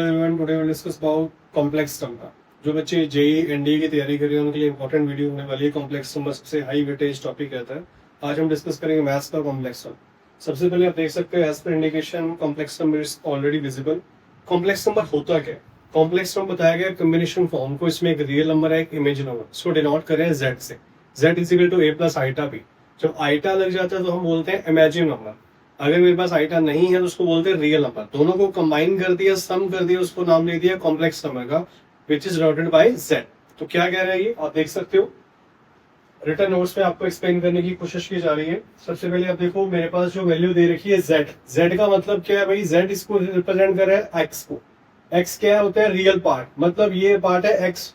everyone, today we'll discuss about complex number. जो बच्चे JEE NDA की तैयारी कर रहे हैं उनके लिए इंपॉर्टेंट वीडियो होने वाली है। कॉम्प्लेक्स नंबर सबसे हाई वेटेज टॉपिक रहता है। आज हम डिस्कस करेंगे मैथ्स का कॉम्प्लेक्स नंबर। सबसे पहले आप देख सकते हैं as per indication complex number is already visible. Complex number होता क्या है? कॉम्प्लेक्स नंबर बताया गया कॉम्बिनेशन फॉर्म को। इसमें एक रियल नंबर है, एक इमेज नंबर। इसको डिनोट करें जेड से। Z is equal to A plus iota B. जब आइटा लग जाता है तो हम बोलते हैं इमेजिन नंबर। अगर मेरे पास आइटा नहीं है तो उसको बोलते हैं रियल नंबर। दोनों को कंबाइन कर दिया, सम कर दिया, उसको नाम दे दिया कॉम्प्लेक्स नंबर का, which is denoted by Z. तो क्या कह रहा है ये आप देख सकते हो। रिटर्न नोट्स में आपको एक्सप्लेन करने की कोशिश की जा रही है। सबसे पहले आप देखो मेरे पास जो वैल्यू दे रखी है जेड। जेड का मतलब क्या है भाई? जेड इसको रिप्रेजेंट कर रहा है एक्स को। एक्स क्या होता है? रियल पार्ट, मतलब ये पार्ट है एक्स।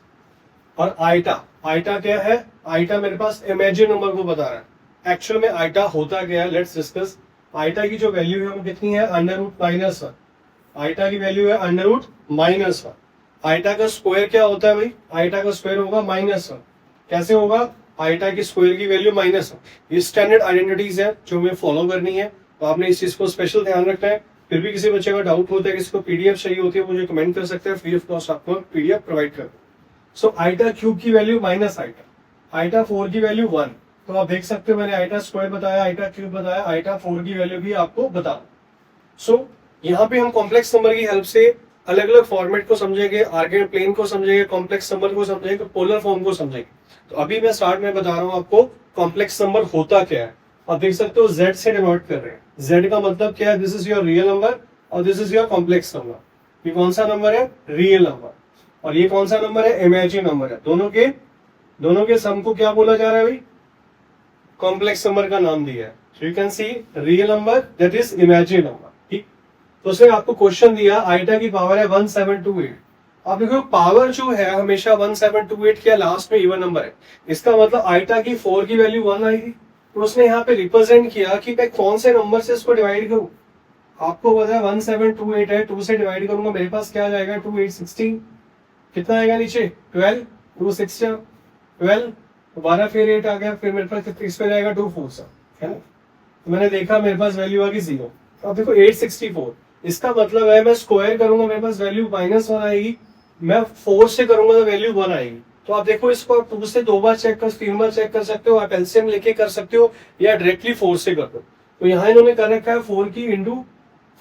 और आइटा, आइटा क्या है? आइटा मेरे पास इमेजिन नंबर को बता रहा है। एक्चुअल में आइटा होता क्या है, लेट्स डिस्कस। आइटा की जो वैल्यू है वो कितनी है? Under root minus one. Iota की वैल्यू है under root minus one. Iota का स्क्वायर क्या होता है भाई? आइटा का स्क्वायर होगा माइनस वन। कैसे होगा? आइटा की स्क्वायर की वैल्यू माइनस वन। ये स्टैंडर्ड आइडेंटिटीज है जो हमें फॉलो करनी है, तो आपने इस चीज को स्पेशल ध्यान रखना है। फिर भी किसी बच्चे का डाउट होता है, किसी को पीडीएफ चाहिए होती है, मुझे कमेंट कर सकते हैं, फ्री ऑफ कॉस्ट आपको पीडीएफ प्रोवाइड कर। सो आइटा क्यूब की value minus iota. Iota four की वैल्यू वन। तो आप देख सकते हो मैंने आइटा स्क्वायर बताया, आइटा क्यूब बताया, आइटा फोर की वैल्यू भी आपको बता। सो यहाँ पे हम कॉम्प्लेक्स नंबर की हेल्प से अलग अलग फॉर्मेट को समझेंगे, आर्गेन प्लेन को समझेंगे, कॉम्प्लेक्स नंबर को समझेंगे, पोलर फॉर्म को समझेंगे। तो अभी मैं स्टार्ट में बता रहा हूँ आपको कॉम्प्लेक्स नंबर होता क्या है। आप देख सकते हो जेड से डिनोट कर रहे हैं। जेड का मतलब क्या है? This is your real number और this is your complex number. ये कौन सा नंबर है? Real number. और ये कौन सा नंबर है? इमेजिन नंबर है। दोनों के सम को क्या बोला जा रहा है भाई? कॉम्प्लेक्स नंबर का नाम दिया है। So you can C real number that is imagine number. ठीक, तो उसमें आपको क्वेश्चन दिया आइटा की पावर है 1728। आप देखो पावर जो है हमेशा 1728 के लास्ट में इवन नंबर है। इसका मतलब आइटा की 4 की वैल्यू 1 आएगी। तो उसने यहाँ पे रिप्रेजेंट किया कि मैं कौन से नंबर से इसको डिवाइड करूं। आपको पता है 1728 है, 2 से डिवाइड करूंगा मेरे पास क्या आ जाएगा? 2 8 16। कितना आएगा नीचे? 12। 2 6 12। दोबारा फिर 8 आ गया, फिर मेरे पास इस पे जाएगा 2 4 सा, है ना। तो मैंने देखा मेरे पास वैल्यू आ गई 0। अब देखो 864। इसका मतलब है मैं स्क्वायर करूंगा मेरे पास वैल्यू माइनस वन आएगी, मैं 4 से करूंगा तो वैल्यू 1 आएगी। तो आप देखो इसको आप 2 से 2 बार चेक कर, 3 बार चेक कर सकते हो, आप एलसीएम लेके कर सकते हो या डायरेक्टली 4 से कर दो। तो यहाँ इन्होंने कर रखा है 4 की इंटू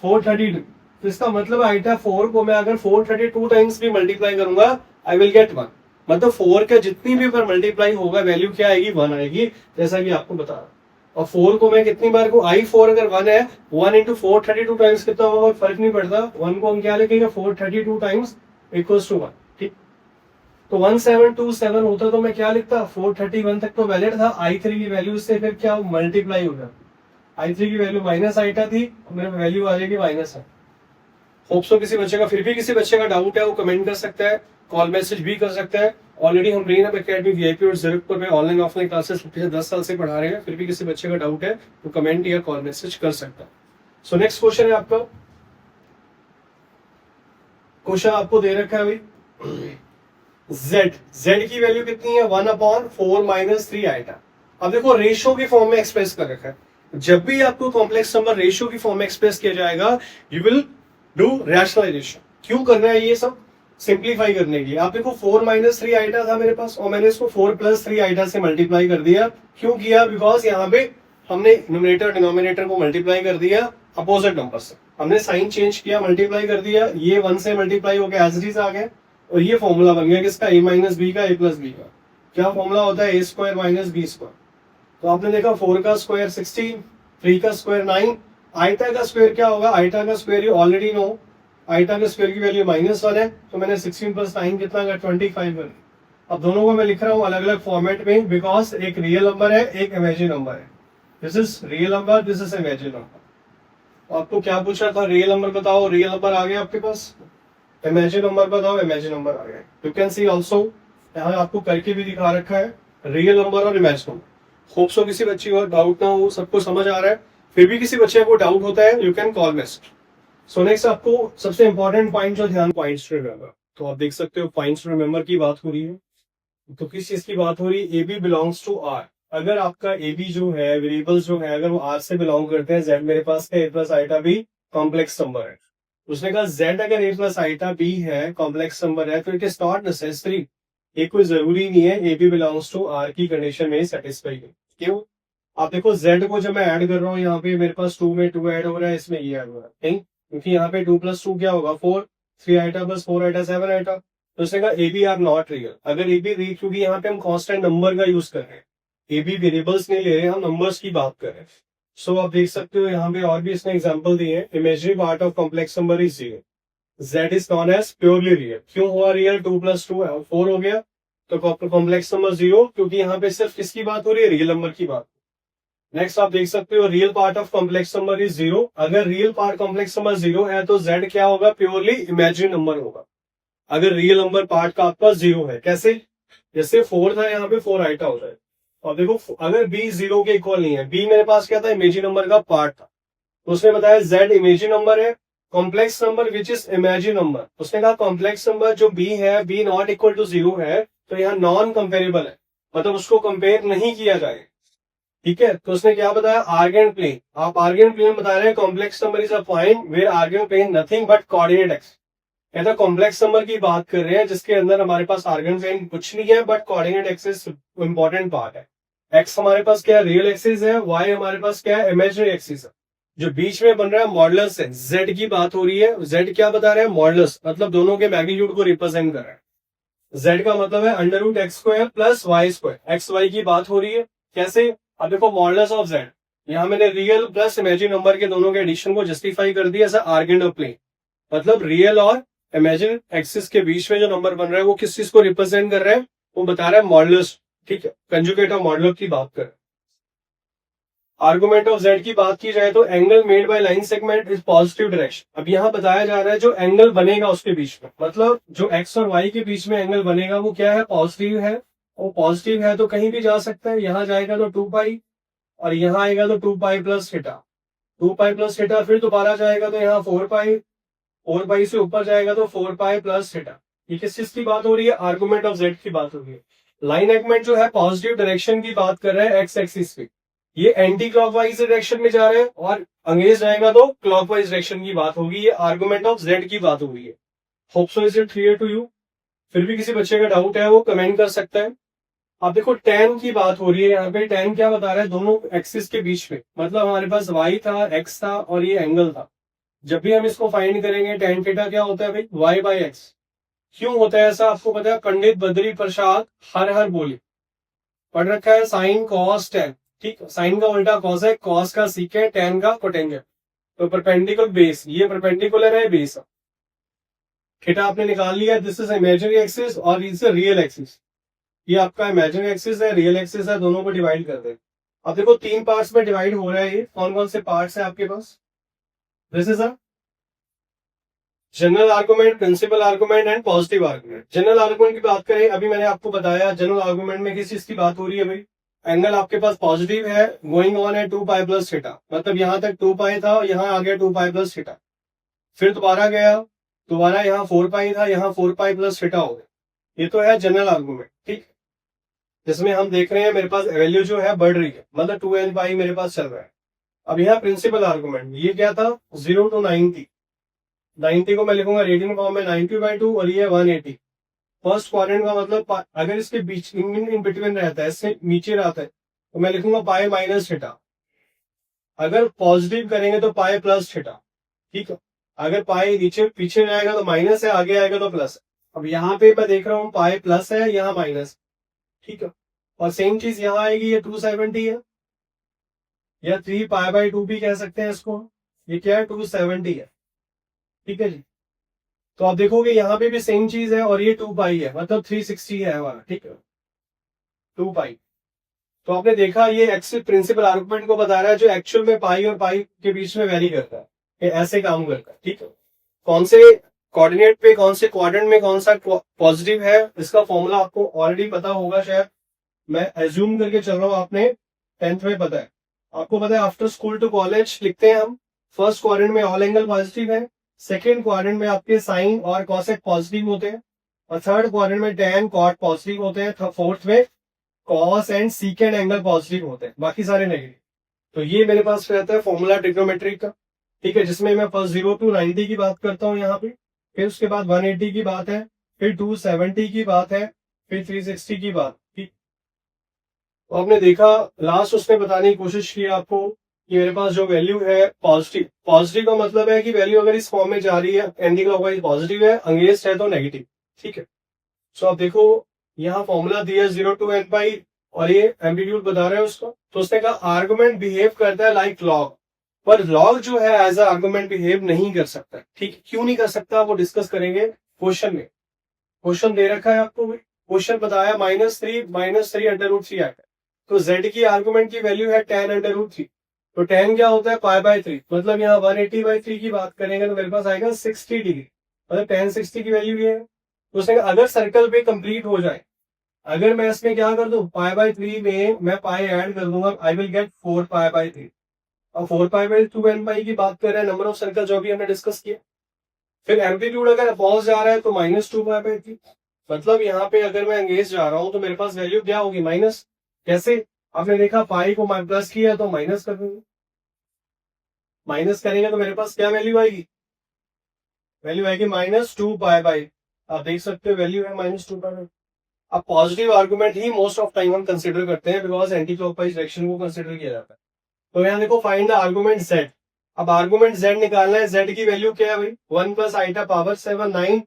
432। तो इसका मतलब आइटा 4 को मैं अगर 432 टाइम्स भी मल्टीप्लाई करूंगा आई विल गेट 1। मतलब 4 का जितनी भी पर मल्टीप्लाई होगा वैल्यू क्या आएगी? 1 आएगी, जैसा कि आपको बता रहा। और 4 को मैं कितनी बार को i4 अगर 1 है, 1 इंटू 432 टाइम्स कितना होगा फर्क नहीं पड़ता। 1 को हम क्या लिखेंगे? 432 टाइम्स इक्वल्स टू 1। ठीक, तो 1727 होता तो मैं क्या लिखता? 431 तक तो वैलिड था। i3 की वैल्यू से फिर क्या मल्टीप्लाई होगा? i3 की वैल्यू माइनस आइटा थी, मेरे वैल्यू आ जाएगी माइनस है। होप सो किसी बच्चे का, फिर भी किसी बच्चे का डाउट है वो कमेंट कर सकता है, कॉल मैसेज भी कर सकता है। ऑलरेडी हम ब्रेन अप एकेडमी वीआईपी और ज़रूरतपुर में ऑनलाइन ऑफलाइन क्लासेस पिछले 10 साल से पढ़ा रहे हैं। फिर भी किसी बच्चे का डाउट है वो कमेंट या कॉल मैसेज कर सकता है। सो नेक्स्ट क्वेश्चन है आपका। क्वेश्चन आपको दे रखा है भाई जेड की वैल्यू कितनी है? 1/4 माइनस 3 आइटा। अब देखो रेशियो की फॉर्म में एक्सप्रेस कर रखा है। जब भी आपको कॉम्प्लेक्स नंबर रेशियो की फॉर्म में एक्सप्रेस किया जाएगा यू विल डू रैशनलाइजेशन। क्यों करना है ये सब? सिंप्लीफाई करने के लिए। आप देखो 4 माइनस 3 आइटा था मेरे पास और मैंने इसको 4 प्लस 3 आइटा से मल्टीप्लाई कर दिया। क्यों किया? बिकॉज यहाँ पे हमने न्यूमरेटर डिनोमिनेटर को मल्टीप्लाई कर दिया अपोजिट नंबर से। हमने साइन चेंज किया, मल्टीप्लाई कर दिया, ये 1 से मल्टीप्लाई हो गया, एज इट इज आ गया। और ये फॉर्मूला बन गया किसका? a माइनस बी का, a प्लस बी का। क्या फॉर्मूला होता है? a square minus B square. तो आपने देखा 4 का स्क्वायर 16, 3 का स्क्वायर 9, आइटा का स्क्वायर क्या होगा? आइटा का square you already know, iota के स्क्वायर की वैल्यू -1 है। तो मैंने 16 प्लस 9 कितना का 25 है। अब दोनों को मैं लिख रहा हूँ अलग अलग फॉर्मेट में, बिकॉज एक रियल नंबर है, एक इमेजिन नंबर है। This is real number, this is imagine number. आपको क्या पूछा था? रियल नंबर बताओ, रियल नंबर आ गया आपके पास। इमेजिन नंबर बताओ, इमेजिन नंबर आ गया। यू कैन सी ऑल्सो, यहाँ आपको करके भी दिखा रखा है रियल नंबर और इमेजिन नंबर। होप सो किसी बच्चे को डाउट ना हो, सबको समझ आ रहा है। फिर भी किसी बच्चे को डाउट होता है you can call message. So next आपको सबसे इंपॉर्टेंट पॉइंट जो ध्यान, पॉइंट्स टू रिमेंबर। तो आप देख सकते हो पॉइंट्स टू रिमेंबर की बात हो रही है। तो किस चीज की बात हो रही है? A B belongs to R. अगर आपका ए बी जो है वेरिएबल्स जो है अगर वो आर से बिलोंग करते हैं, जेड मेरे पास है, ए प्लस आइटा भी कॉम्प्लेक्स नंबर है। उसने कहा z अगर a प्लस आइटा b है, कॉम्प्लेक्स नंबर है, तो इट इज नॉट नेसेसरी, ये कोई जरूरी नहीं है A B belongs to R की कंडीशन में सेटिस्फाई है। क्यों? आप देखो z को जब मैं ऐड कर रहा हूँ यहाँ पे मेरे पास 2 में 2 ऐड हो रहा है, इसमें ये ऐड हो रहा है, नहीं, क्योंकि यहाँ पे 2 + 2 क्या होगा 4, 3 आइटा प्लस 4 आइटा 7 आइटा। तो उसने कहा A B are not real. अगर ए बी रियल, क्योंकि यहाँ पे हम कॉन्स्टेंट नंबर का यूज कर रहे हैं, ए बी वेरिएबल्स नहीं ले रहे हैं, हम नंबर्स की बात कर रहे हैं। सो आप देख सकते हो यहाँ पे और भी इसने एग्जाम्पल दिए हैं। Imaginary part of complex number is 0, z is known as purely real. क्यों हुआ रियल? 2 + 2 है, 4 हो गया, तो कॉम्प्लेक्स नंबर 0, क्योंकि यहाँ पे सिर्फ किसकी बात हो रही है? रियल नंबर की बात। नेक्स्ट आप देख सकते हो real part of complex number is 0। अगर रियल पार्ट कॉम्प्लेक्स नंबर 0 है तो z क्या होगा? प्योरली इमेजिनरी नंबर होगा, अगर रियल नंबर पार्ट का आपका 0 है। कैसे? जैसे 4 था, यहाँ पे 4 आइटा हो जाए। और देखो अगर b 0 के इक्वल नहीं है, b मेरे पास क्या था? इमेजिनरी नंबर का पार्ट था, तो उसने बताया z इमेजिनरी नंबर है, complex number which is imaginary number. उसने कहा कॉम्प्लेक्स नंबर जो b है, b नॉट इक्वल टू 0 है, तो यहाँ नॉन कंपेरेबल है, मतलब उसको कंपेयर नहीं किया जाएगा। ठीक है, तो उसने क्या बताया? Argand plane. आप आर्गन प्लेन बता रहे हैं complex number is a point where Argand plane nothing but coordinate X. कहता कॉम्प्लेक्स नंबर की बात कर रहे हैं जिसके अंदर हमारे पास आर्गन प्लेन कुछ नहीं है, but coordinate axis important part है। एक्स हमारे पास क्या है? रियल एक्सिस है, वाई हमारे पास क्या है? इमेजिनरी एक्सिस है। जो बीच में बन रहा है मॉडुलस है, जेड की बात हो रही है। जेड क्या बता रहे हैं? मॉडुलस, मतलब दोनों के मैग्नीट्यूड को रिप्रेजेंट कर रहा है। जेड का मतलब है √x² + y², एक्स वाई की बात हो रही है। कैसे? अब देखो मॉडुलस ऑफ जेड, यहाँ मैंने रियल प्लस इमेजिनरी नंबर के दोनों के एडिशन को जस्टिफाई कर दिया एज आर्गन ऑफ प्लेन, मतलब रियल और इमेजिनरी एक्सिस के बीच में जो नंबर बन रहा है वो किस चीज को रिप्रेजेंट कर रहा है? वो बता रहा है मॉडुलस। ठीक है, कंजुगेट ऑफ मॉडुलर की बात कर। आर्गुमेंट ऑफ जेड की बात की जाए तो angle made by line segment is positive direction. अब यहाँ बताया जा रहा है जो एंगल बनेगा उसके बीच में, मतलब जो एक्स और वाई के बीच में एंगल बनेगा वो क्या है? पॉजिटिव है। वो पॉजिटिव है तो कहीं भी जा सकता है, यहाँ जाएगा तो 2π, और यहाँ आएगा तो 2π + थीटा, 2π + थीटा, फिर दोबारा जाएगा तो यहाँ 4π, 4π से ऊपर जाएगा तो 4π + थीटा। ये किस चीज की बात हो रही है? आर्गुमेंट ऑफ जेड की बात हो रही है। लाइन एगमेंट जो है पॉजिटिव डायरेक्शन की बात कर रहे हैं एक्स एक्सिस पे, ये एंटी क्लॉकवाइज डायरेक्शन में जा रहे हैं, और अंग्रेज जाएगा तो क्लॉकवाइज डायरेक्शन की बात होगी। ये आर्गुमेंट ऑफ जेड की बात हो रही है। Hope so is it clear to you? फिर भी किसी बच्चे का डाउट है वो कमेंट कर सकता है। अब देखो tan की बात हो रही है, यहाँ पे tan क्या बता रहा है? दोनों एक्सिस के बीच में, मतलब हमारे पास y था, x था, और ये एंगल था। जब भी हम इसको फाइंड करेंगे tan थीटा क्या होता है भाई? y/x। क्यों होता है ऐसा? आपको पता है, पंडित बद्री प्रसाद हर हर बोली पढ़ रखा है, साइन कॉस tan। ठीक, साइन का उल्टा कॉस है, कॉस का सीक है, tan का कोटेंजेंट। तो परपेंडिकुलर बेस, ये परपेंडिकुलर है, बेस थीटा आपने निकाल लिया। दिस इज इमेजिनरी एक्सिस और दिस इज रियल एक्सिस। ये आपका इमेजिनरी एक्सिस है, रियल एक्सिस है, दोनों को डिवाइड कर दे। अब देखो 3 पार्ट्स में डिवाइड हो रहा है। ये कौन कौन से पार्ट्स है आपके पास? This is a general argument, principle argument and positive argument. General argument की बात करें, अभी मैंने आपको बताया जनरल आर्गुमेंट में किस चीज की बात हो रही है भाई? एंगल आपके पास पॉजिटिव है, गोइंग ऑन है 2π + थीटा, मतलब यहां तक 2π था और यहाँ आ गया 2π + थीटा, फिर दोबारा गया, दोबारा यहाँ 4π था, यहाँ 4π + थीटा हो गया। ये तो है जनरल आर्गुमेंट। ठीक, जिसमें हम देख रहे हैं मेरे पास वैल्यू जो है बढ़ रही है, मतलब 2n मेरे पास चल रहा है। अब यहाँ प्रिंसिपल आर्गुमेंट, ये क्या था? 0 to 90। 90 को मैं लिखूंगा रेडियन फॉर्म में 90/2, और ये 180। फर्स्ट क्वाड्रेंट का मतलब अगर इसके बीच इन बिटवीन रहता है, इससे नीचे रहता है, तो मैं लिखूंगा π - थीटा। अगर पॉजिटिव करेंगे तो π + थीटा। ठीक है, अगर पाई नीचे पीछे जाएगा तो माइनस है, आगे आएगा तो प्लस है। अब यहाँ पे मैं देख रहा हूँ पाई प्लस है, यहाँ माइनस। ठीक है, और सेम चीज यहाँ आएगी, ये 270 है, या 3π/2 भी कह सकते हैं इसको। ये क्या है? 270 है। ठीक है जी, तो आप देखोगे यहाँ पे भी सेम चीज है, और ये 2π है, मतलब 360 है हमारा। ठीक है, 2π। तो आपने देखा ये एक्सिस प्रिंसिपल आर्गुमेंट को बता रहा है जो एक्चुअल में पाई और पाई के बीच में वेरी करता है, ये ऐसे काम करता है। ठीक है, कौन से कोऑर्डिनेट पे, कौन से क्वाड्रेंट में कौन सा पॉजिटिव है, इसका फॉर्मूला आपको ऑलरेडी पता होगा शायद, मैं एज्यूम करके चल रहा हूँ आपने 10th में पता है। आपको पता है आफ्टर स्कूल टू कॉलेज लिखते हैं हम, फर्स्ट क्वाड्रेंट में ऑल एंगल पॉजिटिव है, सेकेंड क्वाड्रेंट में आपके साइन और कॉसेक पॉजिटिव होते हैं, और थर्ड क्वाड्रेंट में टैन कॉट पॉजिटिव होते हैं, फोर्थ में कॉस एंड सीकेंड एंगल पॉजिटिव होते हैं, बाकी सारे नेगेटिव। तो ये मेरे पास रहता है फॉर्मूला ट्रिग्नोमेट्रिक का। ठीक है, जिसमें मैं फर्स्ट 0 to 90 की बात करता हूँ यहाँ पे, फिर उसके बाद 180 की बात है, फिर 270 की बात है, फिर 360 की बात। ठीक, तो आपने देखा लास्ट उसने बताने की कोशिश की आपको कि मेरे पास जो वैल्यू है पॉजिटिव, पॉजिटिव का मतलब है कि वैल्यू अगर इस फॉर्म में जा रही है एंटी क्लॉकवाइज पॉजिटिव है, अगेंस्ट है तो नेगेटिव। ठीक है, सो आप देखो यहाँ फॉर्मूला दिया 0 to n पाई और ये एम्पलीट्यूड बता रहे हैं उसको, तो उसने कहा आर्गुमेंट बिहेव करता है लाइक लॉग, पर लॉग जो है एज अ आर्गुमेंट बिहेव नहीं कर सकता। ठीक, क्यों नहीं कर सकता वो डिस्कस करेंगे क्वेश्चन में। क्वेश्चन दे रखा है आपको, क्वेश्चन बताया -3 अंडर रूट 3 आएगा, तो z की आर्गुमेंट की वैल्यू है tan अंडर रूट 3, तो tan क्या होता है π/3, मतलब यहाँ 180/3 की बात करेंगे तो मेरे पास आएगा 60 डिग्री, मतलब tan 60 की वैल्यू ये है। तो उसने कहा अगर सर्कल पे कंप्लीट हो जाए, अगर मैं इसमें क्या कर दूं π/3 में मैं पाई ऐड कर दूंगा, आई विल गेट 4π/3। अब 4π/2n पाई की बात कर रहे हैं, नंबर ऑफ सर्कल जो भी हमने डिस्कस किया। फिर एम्पलीट्यूड अगर अपोज जा रहा है तो -2π/3, मतलब यहाँ पे अगर मैं एंगेज जा रहा हूं तो मेरे पास वैल्यू क्या होगी माइनस। कैसे, आपने देखा पाई को प्लस किया तो माइनस कर दूंगा, माइनस करेंगे तो मेरे पास क्या वैल्यू आएगी, वैल्यू आएगी -2π/। आप देख सकते हो वैल्यू है -2π। अब positive argument he most of time हम कंसिडर करते हैं बिकॉज एंटी क्लॉकवाइज डायरेक्शन को कंसिडर किया जाता है। तो यहाँ देखो फाइंड द आर्गुमेंट z। अब आर्गुमेंट z निकालना है, z की वैल्यू क्या है भाई 1 + i पावर 7 9,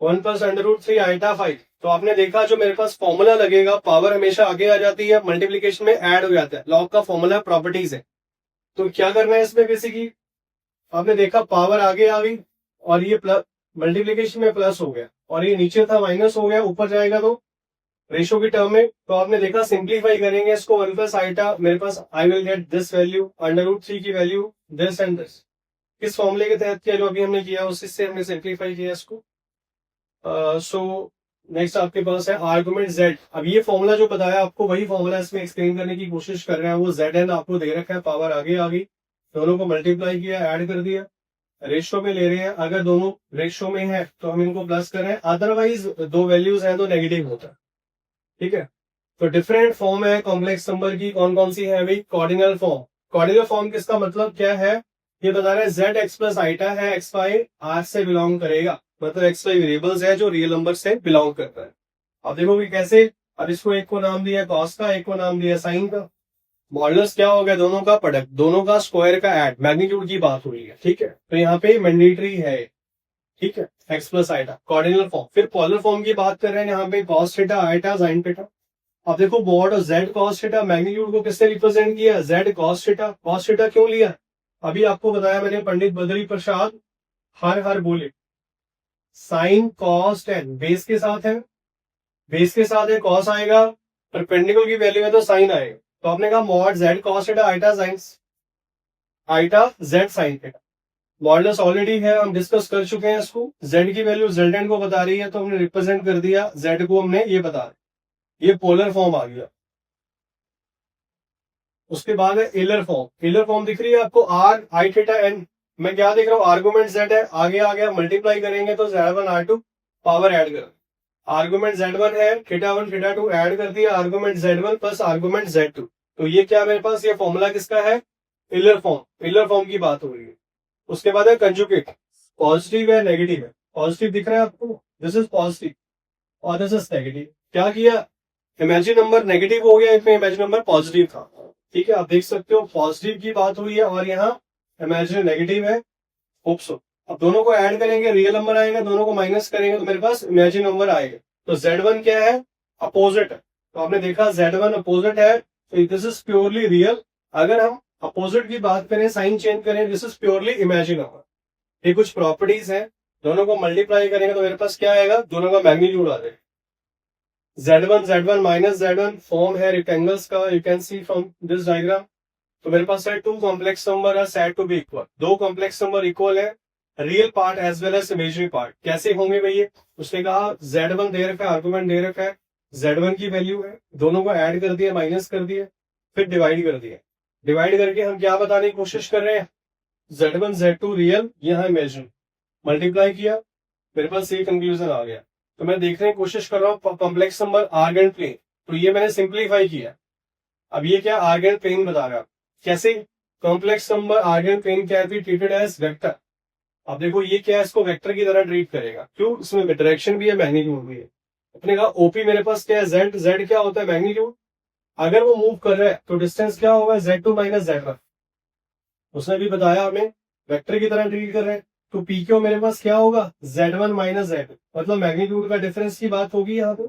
1 + √3 i 5। तो आपने देखा जो मेरे पास फॉर्मूला लगेगा, पावर हमेशा आगे आ जाती है, मल्टीप्लीकेशन में ऐड हो जाता है, लॉग का फॉर्मूला प्रॉपर्टीज है। तो क्या करना है इसमें बेसिकली, आपने देखा पावर आगे आ गई और ये प्लस, मल्टीप्लीकेशन में प्लस हो गया और ये नीचे था माइनस हो गया, ऊपर जाएगा तो रेशो की टर्म में। तो आपने देखा सिंप्लीफाई करेंगे इसको 1 + i, मेरे पास I will get this value under root 3 की वैल्यू दिस एंड दिस। किस फॉर्मूले के तहत किया जो अभी हमने किया उसी से हमने सिंप्लीफाई किया इसको। सो नेक्स्ट आपके पास है आर्गुमेंट z। अब ये फॉर्मूला जो बताया आपको वही फॉर्मूला इसमें एक्सप्लेन करने की कोशिश कर रहे हैं, वो zn आपको दे रखा है, पावर आगे आ गई, दोनों को मल्टीप्लाई किया, ऐड कर दिया, रेशो में ले रहे हैं, अगर दोनों रेशो में है तो हम इनको प्लस कर रहे हैं, अदरवाइज दो वैल्यूज हैं तो नेगेटिव होता है। ठीक है, तो डिफरेंट फॉर्म है कॉम्प्लेक्स नंबर की, कौन कौन सी है भाई, कॉर्डिनल फॉर्म। कॉर्डिनल फॉर्म किसका मतलब क्या है, ये बता रहे हैं z x + i है, x y r से बिलोंग करेगा, मतलब x y वेरिएबल्स है जो रियल नंबर से बिलोंग करता है। अब देखोगे कैसे, अब इसको एक को नाम दिया कॉस का, एक को नाम दिया साइन का, मॉडुलस क्या हो गया, दोनों का प्रोडक्ट, दोनों का स्क्वायर का ऐड, मैग्नीट्यूड की बात हो रही है। ठीक है, तो यहाँ पे मैंडेटरी है। ठीक है, x + i कॉर्डिनल फॉर्म। फिर पोलर फॉर्म की बात कर रहे हैं यहाँ पे cos theta i sin theta. अब देखो मॉड और z cos थीटा, मैग्नीट्यूड को किससे रिप्रेजेंट किया, z cos theta. cos theta क्यों लिया, अभी आपको बताया मैंने, पंडित बद्री प्रसाद हर हर बोले। साइन cos tan बेस के साथ है, बेस के साथ है cos आएगा, परपेंडिकुलर की वैल्यू है तो साइन आएगा। तो आपने कहा mod z cos theta iota z sin theta. Modulus already है, हम डिस्कस कर चुके हैं इसको, z की वैल्यू zn को बता रही है तो हमने रिप्रेजेंट कर दिया, z को हमने ये बता दिया, ये पोलर फॉर्म आ गया। उसके बाद है एलर फॉर्म। एलर फॉर्म दिख रही है आपको, r i थीटा n, मैं क्या देख रहा हूँ, आर्गुमेंट z है, आगे आ गया, मल्टीप्लाई करेंगे तो z1 r2 पावर ऐड कर, आर्गुमेंट z1 है, थीटा1 थीटा2 ऐड कर दिया, argument z1 plus argument z2। तो ये क्या मेरे पास, ये फॉर्मूला किसका है, एलर फॉर्म, एलर फॉर्म की बात हो रही है। उसके बाद है कंजुगेट, पॉजिटिव है नेगेटिव है, पॉजिटिव दिख रहा है आपको, दिस इज पॉजिटिव और दिस इज नेगेटिव। क्या किया, इमेजिन नंबर नेगेटिव हो गया, इसमें इमेजिन नंबर पॉजिटिव था। ठीक है, आप देख सकते हो पॉजिटिव की बात हुई है और यहाँ इमेजिन नेगेटिव है, होप सो। अब दोनों को ऐड करेंगे रियल नंबर आएगा, दोनों को माइनस करेंगे तो मेरे पास इमेजिन नंबर आएगा। तो z1 क्या है, अपोजिट है, तो आपने देखा z1 अपोजिट है, तो दिस इज प्योरली रियल। अगर हम अपोजिट की बात करें, साइन चेंज करें, this is purely imagine number. ये कुछ प्रॉपर्टीज है, दोनों को मल्टीप्लाई करेंगे तो मेरे पास क्या आएगा, दोनों का मैग्नीट्यूड आ जाएगा। z1 माइनस z1 फॉर्म है रेक्टेंगल्स का, you can see from this diagram. तो मेरे पास है two complex number are said to be equal, दो कॉम्प्लेक्स नंबर इक्वल है, real part as well as imaginary part. कैसे होंगे भैया, उसने कहा z1 दे रखा है, आर्गुमेंट दे रखा है, z1 की वैल्यू है, दोनों को ऐड कर दिया, माइनस कर दिया, फिर डिवाइड कर दिया। डिवाइड करके हम क्या बताने की कोशिश कर रहे हैं, z1 z2 रियल, यहाँ इमेजिन, मल्टीप्लाई किया, मेरे पास ये कंक्लूजन आ गया। तो मैं देखने की कोशिश कर रहा हूँ कॉम्प्लेक्स नंबर आर्गन प्लेन, तो ये मैंने सिंप्लीफाई किया। अब ये क्या आर्गन प्लेन बता रहा है, कैसे, complex number Argand plane can be treated as vector. अब देखो ये क्या है, इसको वेक्टर की तरह ट्रीट करेगा। क्यों? इसमें डायरेक्शन भी है, मैग्नीट्यूड भी है। अपने कहा ओपी मेरे पास क्या है, जेड। जेड क्या होता है? मैग्नीट्यूड। अगर वो मूव कर रहा है तो डिस्टेंस क्या होगा? Z2 minus Z1। उसने भी बताया हमें वेक्टर की तरह ट्रीट कर रहे हैं, तो पी क्यू मेरे पास क्या होगा? Z1 माइनस Z2, मतलब मैग्नीट्यूड का डिफरेंस की बात होगी यहाँ पे।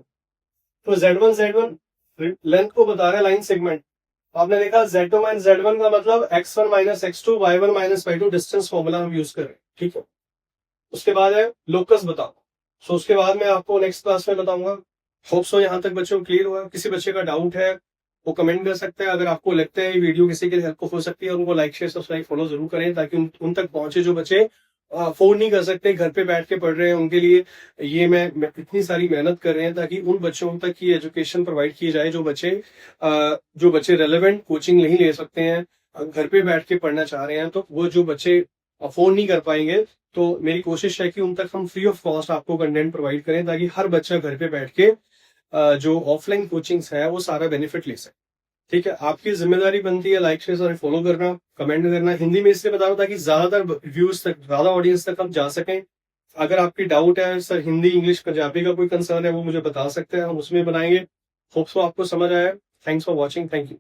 तो Z1 लेंथ को बता रहा है, लाइन सेगमेंट। आपने देखा Z2 माइनस Z1 का मतलब X1 minus X2, Y1 minus Y2 distance formula हम यूज कर रहे हैं, ठीक है। उसके बाद है लोकस बताओ। सो उसके बाद मैं आपको नेक्स्ट क्लास में बताऊंगा। होप सो यहाँ तक बच्चों क्लियर हुआ। किसी बच्चे का डाउट है वो कमेंट कर सकते हैं। अगर आपको लगता है ये वीडियो किसी के लिए हेल्पफुल हो सकती है, उनको लाइक शेयर सब्सक्राइब फॉलो जरूर करें, ताकि उन तक पहुंचे जो बच्चे फोन नहीं कर सकते, घर पे बैठ के पढ़ रहे हैं, उनके लिए ये मैं इतनी सारी मेहनत कर रहे हैं ताकि उन बच्चों तक की एजुकेशन प्रोवाइड की जाए जो बच्चे रेलेवेंट कोचिंग नहीं ले सकते हैं, घर पे बैठ के पढ़ना चाह रहे हैं। तो वो जो बच्चे अफोर्ड नहीं कर पाएंगे, तो मेरी कोशिश है कि उन तक हम फ्री ऑफ कॉस्ट आपको कंटेंट प्रोवाइड करें, ताकि हर बच्चा घर पे बैठ के जो ऑफलाइन कोचिंग्स है वो सारा बेनिफिट ले सके। ठीक है, आपकी जिम्मेदारी बनती है लाइक शेयर और फॉलो करना, कमेंट करना। हिंदी में इसलिए बता रहा हूं ताकि ज्यादातर व्यूज तक, ज्यादा ऑडियंस तक हम जा सकें। अगर आपकी डाउट है सर हिंदी इंग्लिश पंजाबी का कोई कंसर्न है, वो मुझे बता सकते हैं, हम उसमें बनाएंगे। होप सो आपको समझ आया। Thanks for watching. Thank you.